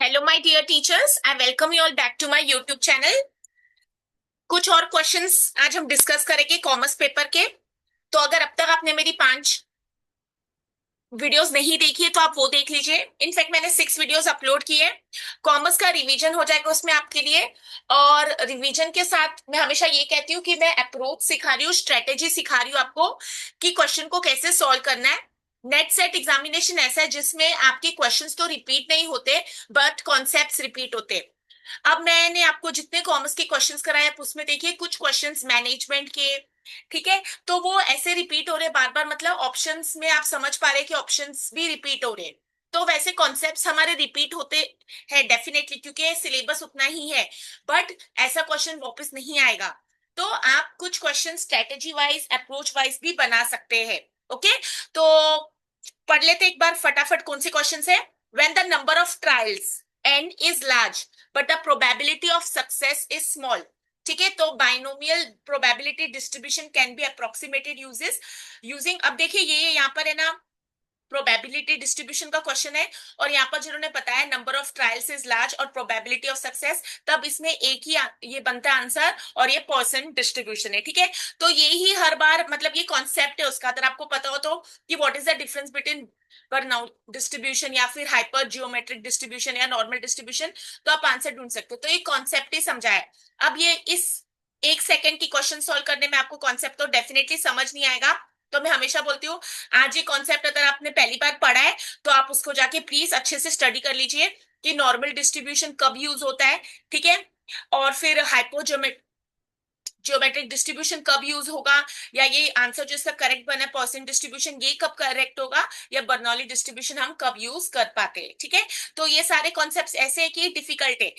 Hello my dear teachers, I welcome you all back to my YouTube channel. कुछ और questions आज हम discuss करेंगे कॉमर्स पेपर के। तो अगर अब तक आपने मेरी 5 वीडियोस नहीं देखी है तो आप वो देख लीजिए। इनफैक्ट मैंने 6 वीडियोस अपलोड किए। कॉमर्स का रिवीजन हो जाएगा उसमें आपके लिए। और रिवीजन के साथ मैं हमेशा ये कहती हूँ कि मैं अप्रोच सिखा रही हूँ, स्ट्रेटेजी सिखा रही हूँ आपको कि क्वेश्चन को कैसे सॉल्व करना है। नेट सेट एग्जामिनेशन ऐसा है जिसमें आपके क्वेश्चंस तो रिपीट नहीं होते, बट कॉन्सेप्ट्स रिपीट होते हैं। अब मैंने आपको जितने कॉमर्स के क्वेश्चंस कराए आप उसमें देखिए कुछ क्वेश्चंस मैनेजमेंट के, ठीक है। तो वो ऐसे रिपीट हो रहे बार बार, मतलब ऑप्शंस में आप समझ पा रहे हैं कि ऑप्शंस भी रिपीट हो रहे हैं। तो वैसे कॉन्सेप्ट्स हमारे रिपीट होते हैं डेफिनेटली, क्योंकि सिलेबस उतना ही है। बट ऐसा क्वेश्चन वापस नहीं आएगा। तो आप कुछ question strategy wise approach wise भी बना सकते हैं। ओके। तो पढ़ लेते एक बार फटाफट कौन से क्वेश्चन है। When the number of trials n is large but the probability of success is small। ठीक है, तो binomial probability distribution can be approximated uses using. अब देखिए ये यहाँ पर है ना, प्रोबेबिलिटी डिस्ट्रीब्यूशन का क्वेश्चन है। और यहाँ पर जिन्होंने बताया number of trials is large और प्रोबेबिलिटी ऑफ सक्सेस, तब इसमें एक ही ये बनता है आंसर, और ये परसेंट डिस्ट्रीब्यूशन है। ठीक है, तो ये ही हर बार मतलब ये कॉन्सेप्ट है उसका, अगर आपको पता हो तो, कि what is the difference between burnout distribution या फिर हाइपर जियोमेट्रिक डिस्ट्रीब्यूशन या नॉर्मल डिस्ट्रीब्यूशन, तो आप आंसर ढूंढ सकते हो। तो ये कॉन्सेप्ट ही समझा है। अब ये इस 1 सेकंड की क्वेश्चन सॉल्व करने में आपको कॉन्सेप्ट तो डेफिनेटली समझ नहीं आएगा। तो मैं हमेशा बोलती हूँ, आज ये कॉन्सेप्ट अगर आपने पहली बार पढ़ा है तो आप उसको जाके प्लीज अच्छे से स्टडी कर लीजिए कि नॉर्मल डिस्ट्रीब्यूशन कब यूज होता है। ठीक है, और फिर हाइपोजियोमेट्रिक जियोमेट्रिक डिस्ट्रीब्यूशन कब यूज होगा, या ये आंसर जो इसका करेक्ट बना है परसेंट डिस्ट्रीब्यूशन ये कब करेक्ट होगा, या बर्नौली डिस्ट्रीब्यूशन हम कब यूज कर पाते हैं। ठीक है, तो ये सारे कॉन्सेप्ट्स ऐसे है कि डिफिकल्ट है,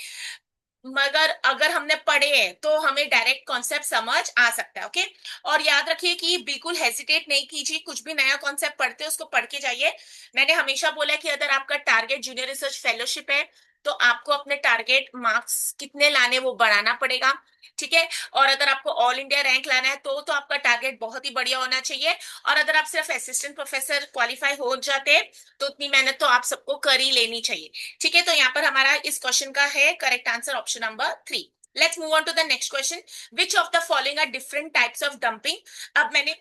मगर अगर हमने पढ़े हैं तो हमें डायरेक्ट कॉन्सेप्ट समझ आ सकता है। ओके। और याद रखिए कि बिल्कुल हेजिटेट नहीं कीजिए, कुछ भी नया कॉन्सेप्ट पढ़ते हैं उसको पढ़ के जाइए। मैंने हमेशा बोला है कि अगर आपका टारगेट जूनियर रिसर्च फेलोशिप है तो आपको अपने टारगेट मार्क्स कितने लाने वो बढ़ाना पड़ेगा। ठीक है, और अगर आपको ऑल इंडिया रैंक लाना है तो आपका टारगेट बहुत ही बढ़िया होना चाहिए। और अगर आप सिर्फ असिस्टेंट प्रोफेसर क्वालिफाई हो जाते हैं तो उतनी मेहनत तो आप सबको कर ही लेनी चाहिए। ठीक है, तो यहाँ पर हमारा इस क्वेश्चन का है correct answer option number 3। Let's move on to the next question. Which of the following are different types of dumping. अब मैंने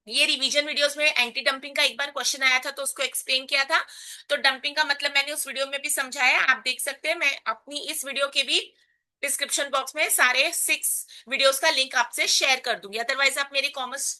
ये रिवीजन वीडियोस में एंटी डंपिंग का एक बार क्वेश्चन आया था तो उसको एक्सप्लेन किया था। तो डंपिंग का मतलब मैंने उस वीडियो में भी समझाया, आप देख सकते हैं। मैं अपनी इस वीडियो के भी डिस्क्रिप्शन बॉक्स में सारे 6 वीडियोस का लिंक आपसे शेयर कर दूंगी। अदरवाइज आप मेरे कॉमर्स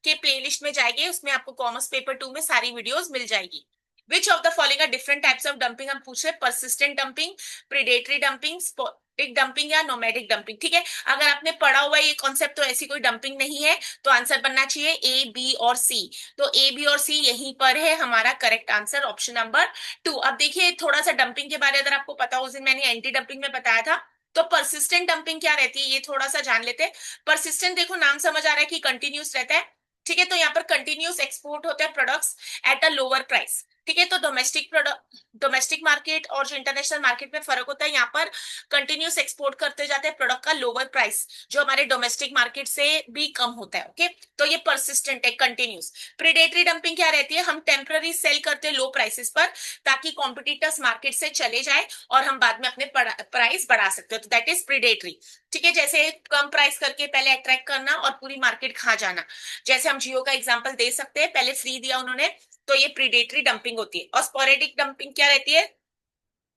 के प्लेलिस्ट में जाएंगे, उसमें आपको कॉमर्स पेपर 2 में सारी वीडियोस मिल जाएगी। Which of the following are different types of dumping हम पूछ रहे हैं। Persistent dumping, predatory dumping, sporadic dumping या नोमैडिक डंपिंग। ठीक है, अगर आपने पढ़ा हुआ है ये कॉन्सेप्ट तो ऐसी कोई डंपिंग नहीं है। तो आंसर बनना चाहिए ए बी और सी। तो ए बी और सी यहीं पर है हमारा करेक्ट आंसर ऑप्शन नंबर 2। अब देखिए थोड़ा सा डंपिंग के बारे में अगर आपको पता हो, उस दिन मैंने एंटी डंपिंग में बताया था। तो परसिस्टेंट डंपिंग क्या रहती है ये थोड़ा सा जान लेते हैं। परसिस्टेंट देखो नाम समझ आ रहा है कि कंटिन्यूस रहता है। ठीक है, तो यहाँ पर कंटिन्यूस एक्सपोर्ट होते हैं products at a lower price. ठीक है, तो डोमेस्टिक प्रोडक्ट, डोमेस्टिक मार्केट और जो इंटरनेशनल मार्केट में फर्क होता है, यहाँ पर कंटिन्यूस एक्सपोर्ट करते जाते हैं प्रोडक्ट का लोअर प्राइस जो हमारे डोमेस्टिक मार्केट से भी कम होता है। ओके, तो ये परसिस्टेंट है कंटिन्यूस। प्रीडेटरी डंपिंग क्या रहती है, हम टेम्पररी सेल करते हैं लो प्राइसेस पर ताकि कॉम्पिटिटर्स मार्केट से चले जाए और हम बाद में अपने प्राइस बढ़ा सकते हो, तो दैट इज प्रीडेटरी। ठीक है, जैसे कम प्राइस करके पहले अट्रैक्ट करना और पूरी मार्केट खा जाना। जैसे हम जियो का एग्जांपल दे सकते हैं, पहले फ्री दिया उन्होंने, तो ये प्रीडेटरी डंपिंग होती है। और स्पोरेडिक डंपिंग क्या रहती है,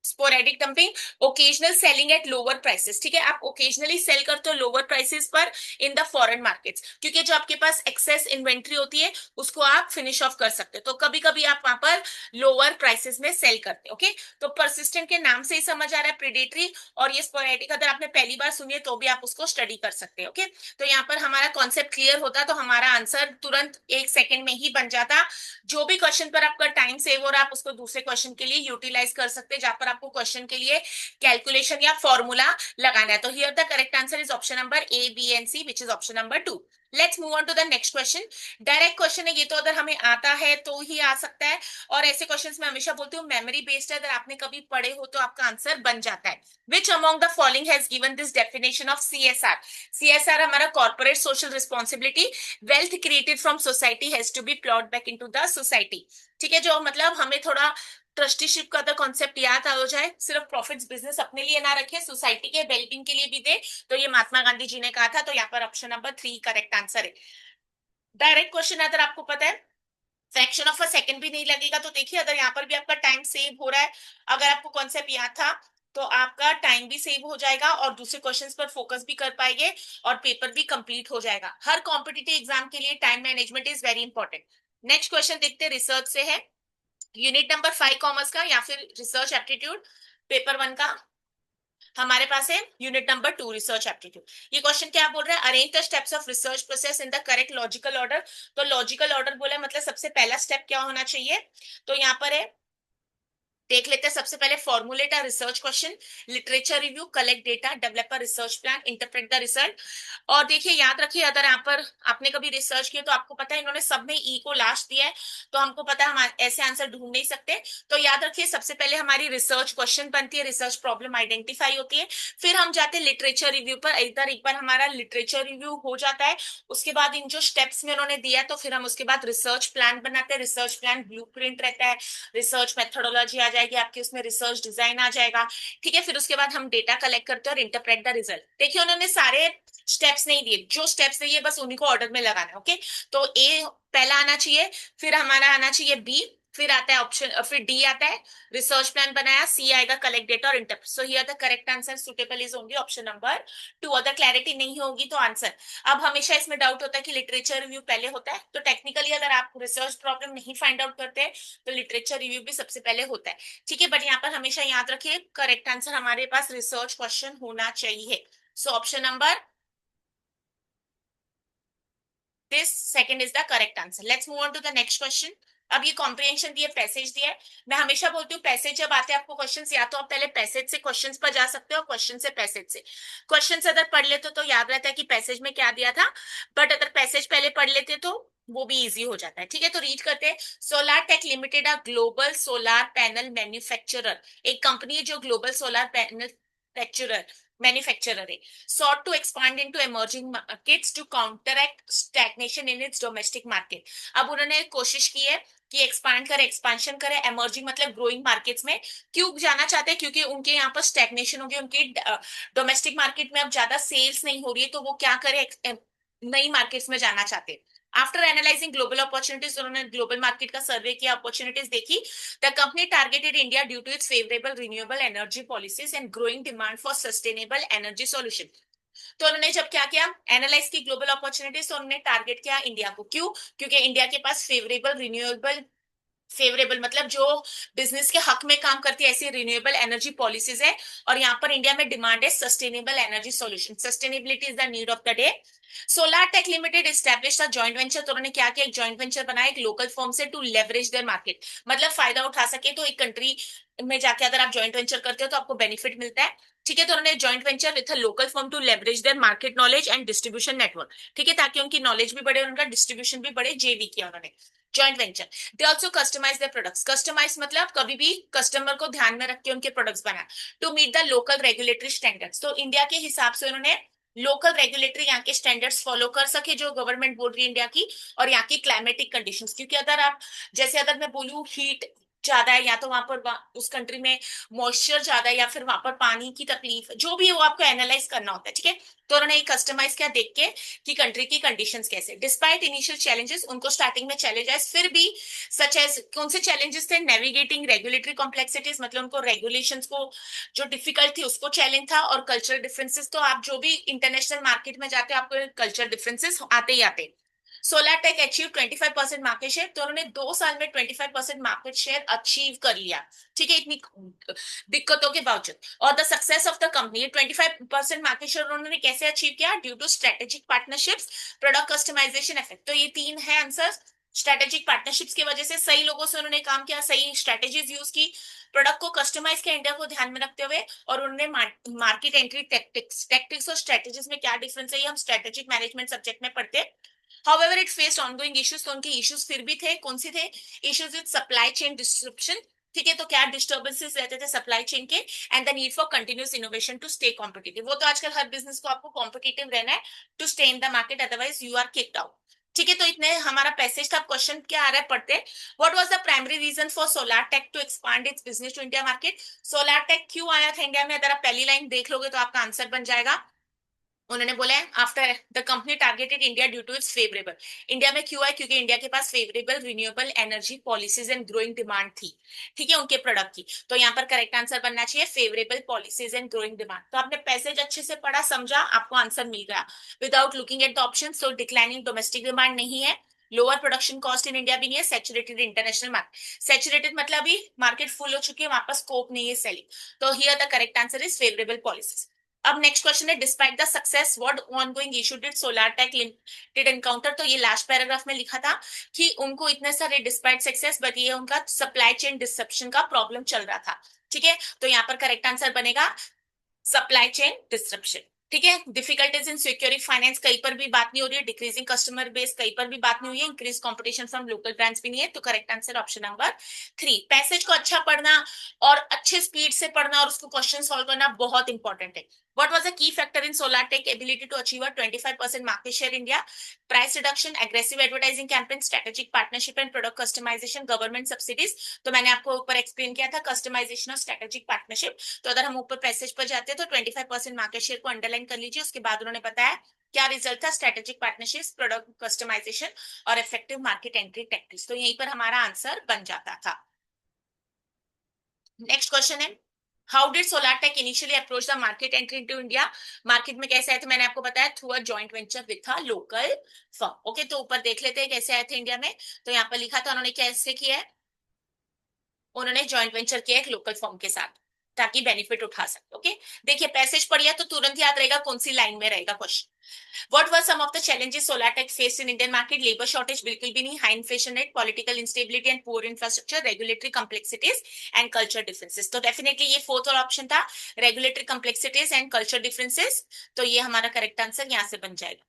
sporadic dumping occasional selling at lower prices. ठीक है, आप ओकेजनली सेल करते हो लोअर प्राइसेस पर इन द फॉरेन मार्केट्स, क्योंकि जो आपके पास एक्सेस इन्वेंट्री होती है उसको आप फिनिश ऑफ कर सकते हो, तो कभी कभी आप वहां पर लोअर प्राइसेस में सेल करते हो। ओके, तो परसिस्टेंट के नाम से ही समझ आ रहा है प्रीडेटरी। और ये स्पोरेडिक अगर आपने पहली बार सुनी है तो भी आप उसको स्टडी कर सकते हो। ओके, तो यहाँ पर हमारा कॉन्सेप्ट क्लियर होता तो हमारा आंसर तुरंत 1 सेकंड में ही बन जाता। जो भी क्वेश्चन पर आपका टाइम सेव हो रहा है आप उसको दूसरे क्वेश्चन के लिए यूटिलाइज कर सकते हैं जहां पर आपको क्वेश्चन के लिए कैलकुलेशन या फॉर्मूला लगाना है। तो here the correct answer is option number A B and C which is option number 2। Let's move on to the next question. Direct question है ये, तो अगर हमें आता है तो ही आ सकता है, और ऐसे क्वेश्चंस मैं हमेशा बोलती हूँ मेमोरी बेस्ड है, अगर आपने कभी पढ़े हो तो आपका आंसर बन जाता है। Which among the following has given this definition of CSR? CSR हमारा corporate social responsibility, wealth created from society has to be ploughed back into the society. ठीक है, जो मतलब हमें थोड़ा ट्रस्टीशिप का तो कॉन्सेप्ट याद आ जाए, सिर्फ प्रॉफिट्स बिजनेस अपने लिए ना रखे, सोसाइटी के वेलबींग के लिए भी दे, तो ये महात्मा गांधी जी ने कहा था, तो यहाँ पर ऑप्शन नंबर 3 करेक्ट आंसर है। डायरेक्ट क्वेश्चन अगर आपको पता है, फ्रैक्शन ऑफ अ सेकंड भी नहीं लगेगा, तो देखिए अगर यहाँ पर भी आपका टाइम सेव हो रहा है, अगर आपको कॉन्सेप्ट याद था तो आपका टाइम भी सेव हो जाएगा और दूसरे क्वेश्चंस पर फोकस भी कर पाएंगे और पेपर भी कंप्लीट हो जाएगा। हर कॉम्पिटिटिव एग्जाम के लिए time management is very important. Next question देखते हैं, रिसर्च से है, यूनिट नंबर 5 कॉमर्स का या फिर रिसर्च एप्टीट्यूड पेपर 1 का। हमारे पास है यूनिट नंबर 2 रिसर्च एप्टीट्यूड। ये क्वेश्चन क्या बोल रहा है, arrange the steps of research process in the correct logical order. तो लॉजिकल ऑर्डर बोला है, मतलब सबसे पहला स्टेप क्या होना चाहिए, तो यहाँ पर है, देख लेते हैं। सबसे पहले formulate a research question, literature review, collect data, develop a research plan, interpret the result. और देखिए याद रखिए, अगर यहाँ पर आपने कभी रिसर्च किया तो आपको पता है इन्होंने सब में ई को लास्ट दिया है, तो हमको पता है हम ऐसे आंसर ढूंढ नहीं सकते। तो याद रखिए सबसे पहले हमारी रिसर्च क्वेश्चन बनती है, रिसर्च प्रॉब्लम आइडेंटिफाई होती है, फिर हम जाते हैं लिटरेचर रिव्यू पर, इधर एक बार हमारा लिटरेचर रिव्यू हो जाता है, उसके बाद इन जो स्टेप्स में उन्होंने दिया तो फिर हम उसके बाद रिसर्च प्लान बनाते हैं, रिसर्च प्लान ब्लूप्रिंट रहता है, रिसर्च मेथोडोलॉजी आ जाएगी आपकी, उसमें रिसर्च डिजाइन आ जाएगा। ठीक है, फिर उसके बाद हम डेटा कलेक्ट करते हैं और इंटरप्रेट द रिजल्ट। देखिए उन्होंने सारे स्टेप्स नहीं दिए, जो स्टेप्स दिए बस उन्हीं को ऑर्डर में लगाना है। ओके, तो ए पहला आना चाहिए, फिर हमारा आना चाहिए बी, फिर आता है ऑप्शन, फिर डी आता है रिसर्च प्लान बनाया, सी आएगा कलेक्ट डेटा और interpret. So here the correct answer suitable is only option number 2। अगर क्लैरिटी नहीं होगी तो आंसर, अब हमेशा इसमें डाउट होता है कि लिटरेचर रिव्यू पहले होता है, तो टेक्निकली अगर आप रिसर्च प्रॉब्लम नहीं फाइंड आउट करते हैं तो लिटरेचर रिव्यू भी सबसे पहले होता है। ठीक है, बट यहाँ पर हमेशा याद रखिए करेक्ट आंसर हमारे पास रिसर्च क्वेश्चन होना चाहिए। So option number this second is the correct answer. Let's move on to the next question. अब ये कॉम्प्रिहेंशन दिए, पैसेज दिया है। मैं हमेशा बोलती हूँ पैसेज जब आते हैं आपको क्वेश्चंस, या तो आप पहले पैसेज से क्वेश्चंस पर जा सकते हो, क्वेश्चन से पैसेज से। क्वेश्चंस अगर पढ़ लेते तो याद रहता है कि पैसेज में क्या दिया था, बट अगर पैसेज पहले पढ़ लेते तो वो भी इजी हो जाता है। ठीक है, तो रीड करते हैं। Solar Tech Limited a global solar panel manufacturer, एक कंपनी है जो ग्लोबल सोलार पैनल मैन्युफैक्चरर है, sought to expand into emerging markets to counteract stagnation in its domestic market। अब उन्होंने कोशिश की है कि एक्सपांड करे, एक्सपांशन करे, एमर्जिंग मतलब ग्रोइंग मार्केट्स में। क्यों जाना चाहते हैं, क्योंकि उनके यहाँ पर स्टैग्नेशन हो गई, उनकी डोमेस्टिक मार्केट में अब ज्यादा सेल्स नहीं हो रही है, तो वो क्या करे, नई मार्केट्स में जाना चाहते हैं। आफ्टर एनालाइजिंग ग्लोबल अपॉर्चुनिटीज, उन्होंने ग्लोबल मार्केट का सर्वे किया, अपॉर्चुनिटीज देखी। The company targeted India due to its favourable renewable energy policies and growing demand for sustainable energy solution. तो उन्होंने जब क्या किया, एनालाइज की ग्लोबल अपॉर्चुनिटीज, तो उन्होंने टारगेट किया इंडिया को। क्यों, क्योंकि इंडिया के पास फेवरेबल रिन्यूएबल, फेवरेबल मतलब जो बिजनेस के हक में काम करती है, ऐसी रिन्यूएबल एनर्जी पॉलिसीज है, और यहाँ पर इंडिया में डिमांड है sustainable energy solution. Sustainability is the need of the day. Solar Tech Limited establish joint venture, तो उन्होंने क्या किया, एक जॉइंट वेंचर बनाया एक लोकल फर्म से टू लेवरेज देयर मार्केट, मतलब फायदा उठा सके, तो एक कंट्री में जाके अगर आप जॉइंट वेंचर करते हो तो आपको बेनिफिट मिलता है। ठीक है, तो उन्होंने joint venture with a local firm to leverage their market knowledge and distribution network. ठीक है, ताकि उनकी नॉलेज भी बढ़े और उनका डिस्ट्रीब्यूशन भी बढ़े, जेवी किया उन्होंने joint venture. They also customise their products, customise मतलब कभी भी कस्टमर को ध्यान में रख के उनके प्रोडक्ट्स बनाए, to meet the local regulatory standards, तो इंडिया के हिसाब से उन्होंने लोकल रेगुलेटरी यहाँ के स्टैंडर्ड्स फॉलो कर सके जो गवर्नमेंट बोल रही है इंडिया की, और यहाँ की क्लाइमेटिक कंडीशंस। क्योंकि अगर आप, जैसे अगर मैं बोलूँ हीट ज्यादा है, या तो वहां पर उस कंट्री में मॉइस्चर ज्यादा है, या फिर वहां पर पानी की तकलीफ, जो भी है वो आपको एनालाइज करना होता है। ठीक है, तो उन्होंने एक कस्टमाइज किया देख के कि कंट्री की कंडीशंस कैसे। डिस्पाइट इनिशियल चैलेंजेस, उनको स्टार्टिंग में चैलेंज आए, फिर भी सच एज, कौन से चैलेंजेस थे, नेविगेटिंग रेगुलेटरी कॉम्प्लेक्सिटीज, मतलब उनको रेगुलेशंस को जो डिफिकल्ट थी उसको चैलेंज था, और कल्चरल डिफरेंसेस, तो आप जो भी इंटरनेशनल मार्केट में जाते हो आपको कल्चर डिफरेंसेस आते ही आते। Solar Tech achieve 25% market share, तो उन्होंने 2 साल में 25% मार्केट शेयर अचीव कर लिया। ठीक है, इतनी दिक्कतों के बावजूद। और the success of the company, 25% market share उन्होंने कैसे अचीव किया, due to strategic partnerships, product customisation effect. तो ये 3 है आंसर। स्ट्रेटेजिक पार्टनरशिप्स की वजह से सही लोगों से उन्होंने काम किया, सही स्ट्रेटेजीज यूज की, प्रोडक्ट को कस्टमाइज किया इंडिया को ध्यान में रखते हुए, और उन्होंने मार्केट एंट्री टेक्टिक्स टेक्टिक्स और स्ट्रेटेजीज में क्या डिफरेंस है ये हम स्ट्रेटेजिक मैनेजमेंट सब्जेक्ट में पढ़ते हैं। However, it faced ongoing issues, तो उनके इश्यूज फिर भी थे, कौन से थे? Issues with supply chain disruption, ठीक है, तो क्या डिस्टर्बेंसेस रहते थे सप्लाई चेन के, and the need for continuous innovation to stay competitive. वो तो आजकल हर बिजनेस को आपको कॉम्पिटिटिव रहना है to stay in the market, otherwise you are kicked out. ठीक है, तो इतने हमारा पैसेज था। क्वेश्चन क्या आ रहा है पढ़ते। What was the primary reason for Solar Tech to expand its business to India market? Solar Tech क्यों आया था इंडिया में? अगर आप पहली लाइन देख लोगे तो आपका आंसर बन जाएगा। उन्होंने बोला है after the company targeted India due to its favourable. India में क्यों है? क्योंकि इंडिया के पास favourable renewable energy policies and growing demand थी, ठीक है, उनके प्रोडक्ट की। तो यहाँ पर करेक्ट आंसर बनना चाहिए favourable policies and growing demand. तो आपने पैसेज अच्छे से पढ़ा, समझा, आपको आंसर मिल गया without looking at the option. तो डिक्लाइनिंग डोमेस्टिक डिमांड नहीं है, lower production cost in India भी नहीं है, सैचुरेटेड इंटरनेशनल मार्केट। सैचुरेटेड मतलब अभी मार्केट फुल हो चुकी है, वहां पर स्कोप नहीं है सेलिंग। तो here the correct answer is favourable policies. अब नेक्स्ट क्वेश्चन है, despite the success what ongoing issue did Solar Tech did encounter. तो ये लास्ट पैराग्राफ में लिखा था कि उनको इतने सारे डिस्पाइट सक्सेस, बट ये उनका सप्लाई चेन डिसरप्शन का प्रॉब्लम चल रहा था, ठीक है। तो यहाँ पर करेक्ट आंसर बनेगा सप्लाई चेन डिस्ट्रप्शन, ठीक है। डिफिकल्टीज इन सिक्योरिंग फाइनेंस कहीं पर भी बात नहीं हो रही है, डिक्रीजिंग कस्टमर बेस कहीं पर भी बात नहीं हुई है, increase competition from local brands भी नहीं है। तो correct answer option number 3। Passage को अच्छा पढ़ना और अच्छे स्पीड से पढ़ना और उसको क्वेश्चन सॉल्व करना बहुत इंपॉर्टेंट है। What was the key factor in SolarTech ability to achieve a 25% market share in India? Price reduction, aggressive advertising campaign, strategic partnership and product customization, government subsidies। तो मैंने आपको ऊपर एक्सप्लेन किया था customization और स्ट्रेटेजिक पार्टनरशिप। तो अगर हम ऊपर पैसेज पर जाते हैं तो 25% मार्केट शेयर को अंडरलाइन कर लीजिए। उसके बाद उन्होंने बताया क्या रिजल्ट था, स्ट्रेटेजिक पार्टनरशिप, प्रोडक्ट कस्टमाइजेशन और इफेक्टिव मार्केट एंट्री टैक्टिक्स। तो यहीं पर हमारा आंसर बन जाता था। नेक्स्ट क्वेश्चन है, how did SolarTech initially approach the market entry into India? Market में कैसे आए थे? मैंने आपको बताया through a joint venture with a local firm. Okay, तो ऊपर देख लेते हैं कैसे आए थे इंडिया में। तो यहाँ पर लिखा था उन्होंने कैसे किया है, उन्होंने जॉइंट वेंचर किया एक लोकल फर्म के साथ ताकि बेनिफिट उठा सके। ओके, देखिए पैसेज पढ़िया तो तुरंत याद रहेगा कौन सी लाइन में रहेगा question. What were some of the challenges Solartech faced in Indian market? Labor shortage बिल्कुल भी नहीं, high inflation rate, political instability and poor infrastructure, regulatory complexities and culture differences। तो डेफिनेटली ये फोर्थ और ऑप्शन था, regulatory complexities and culture differences। तो ये हमारा करेक्ट आंसर यहाँ से बन जाएगा।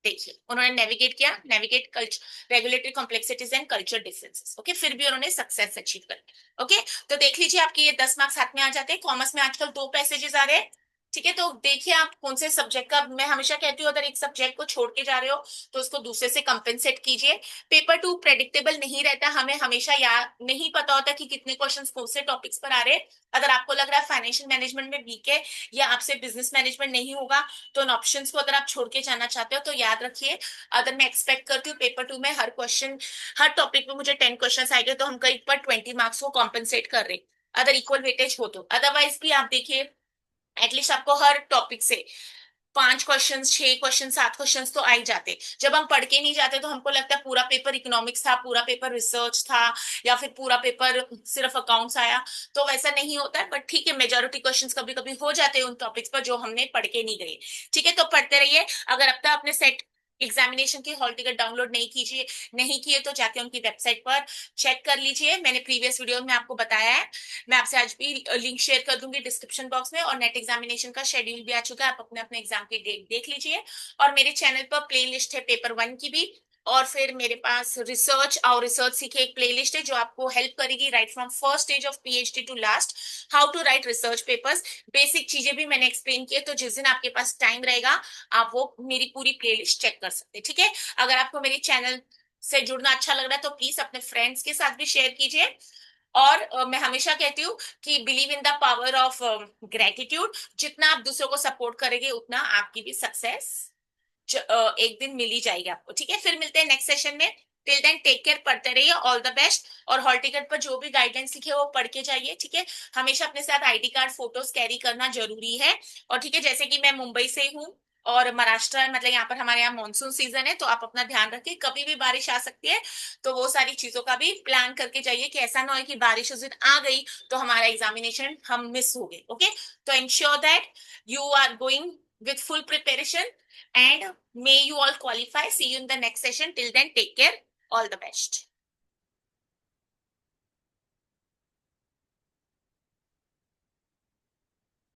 देखिए उन्होंने नेविगेट किया, navigate culture regulatory complexities and culture differences. Okay, फिर भी उन्होंने सक्सेस अचीव कर। ओके, तो देख लीजिए आपके ये 10 मार्क्स हाथ में आ जाते हैं। कॉमर्स में आजकल 2 पैसेजेस आ रहे हैं, ठीक है। तो देखिए आप कौन से सब्जेक्ट का, मैं हमेशा कहती हूँ अगर एक सब्जेक्ट को छोड़ के जा रहे हो तो उसको दूसरे से कंपेंसेट कीजिए। पेपर 2 प्रेडिक्टेबल नहीं रहता, हमें हमेशा याद नहीं पता होता कि कितने क्वेश्चन कौन से टॉपिक्स पर आ रहे हैं। अगर आपको लग रहा है फाइनेंशियल मैनेजमेंट में वीक है या आपसे बिजनेस मैनेजमेंट नहीं होगा तो उन ऑप्शंस को अगर आप छोड़ के जाना चाहते हो तो याद रखिए, अगर मैं एक्सपेक्ट करती हूँ पेपर 2 में हर क्वेश्चन, हर टॉपिक में मुझे 10 क्वेश्चन आएंगे तो हम कहीं पर 20 मार्क्स को कॉम्पेंसेट कर रहे हैं, अगर इक्वल वेटेज हो तो। अदरवाइज भी आप देखिए एटलीस्ट आपको हर टॉपिक से 5 क्वेश्चन, 6 क्वेश्चन, 7 क्वेश्चन तो आ ही जाते। जब हम पढ़ के नहीं जाते तो हमको लगता है पूरा पेपर इकोनॉमिक्स था, पूरा पेपर रिसर्च था, या फिर पूरा पेपर सिर्फ अकाउंट्स आया। तो वैसा नहीं होता है, बट ठीक है मेजोरिटी क्वेश्चंस कभी कभी हो जाते हैं उन टॉपिक्स पर जो हमने पढ़ के नहीं गए। ठीक है, तो पढ़ते रहिए। अगर अब तक आपने सेट एग्जामिनेशन की हॉल टिकट डाउनलोड नहीं किए तो जाके उनकी वेबसाइट पर चेक कर लीजिए। मैंने प्रीवियस वीडियो में आपको बताया है, मैं आपसे आज भी लिंक शेयर कर दूंगी डिस्क्रिप्शन बॉक्स में। और नेट एग्जामिनेशन का शेड्यूल भी आ चुका है, आप अपने अपने एग्जाम की डेट देख लीजिए। और मेरे चैनल पर प्ले लिस्ट है पेपर 1 की भी, और फिर मेरे पास रिसर्च और रिसर्च सीखे एक प्लेलिस्ट है जो आपको हेल्प करेगी right from first stage of PhD to last, how to write research papers. Basic चीजें भी मैंने एक्सप्लेन की है, तो जिस दिन आपके पास टाइम रहेगा आप वो मेरी पूरी प्लेलिस्ट चेक कर सकते हैं, ठीक है। अगर आपको मेरे चैनल से जुड़ना अच्छा लग रहा है तो प्लीज अपने फ्रेंड्स के साथ भी शेयर कीजिए। और मैं हमेशा कहती हूँ कि believe in the power of gratitude, जितना आप दूसरों को सपोर्ट करेंगे उतना आपकी भी सक्सेस एक दिन मिल ही जाएगी आपको, ठीक है। फिर मिलते हैं नेक्स्ट सेशन में। टिल देन टेक केयर, पढ़ते रहिए, ऑल द बेस्ट। और हॉल टिकट पर जो भी गाइडेंस लिखे वो पढ़ के जाइए, ठीक है। हमेशा अपने साथ आईडी कार्ड फोटोज कैरी करना जरूरी है। और ठीक है, जैसे कि मैं मुंबई से हूँ और महाराष्ट्र मतलब यहाँ पर हमारे यहाँ मानसून सीजन है, तो आप अपना ध्यान रखिए, कभी भी बारिश आ सकती है। तो वो सारी चीजों का भी प्लान करके जाइए कि ऐसा ना हो कि बारिश उस दिन आ गई तो हमारा एग्जामिनेशन हम मिस हो गए। ओके, तो ensure that you are going with full preparation and may you all qualify. See you in the next session. Till then, take care. All the best.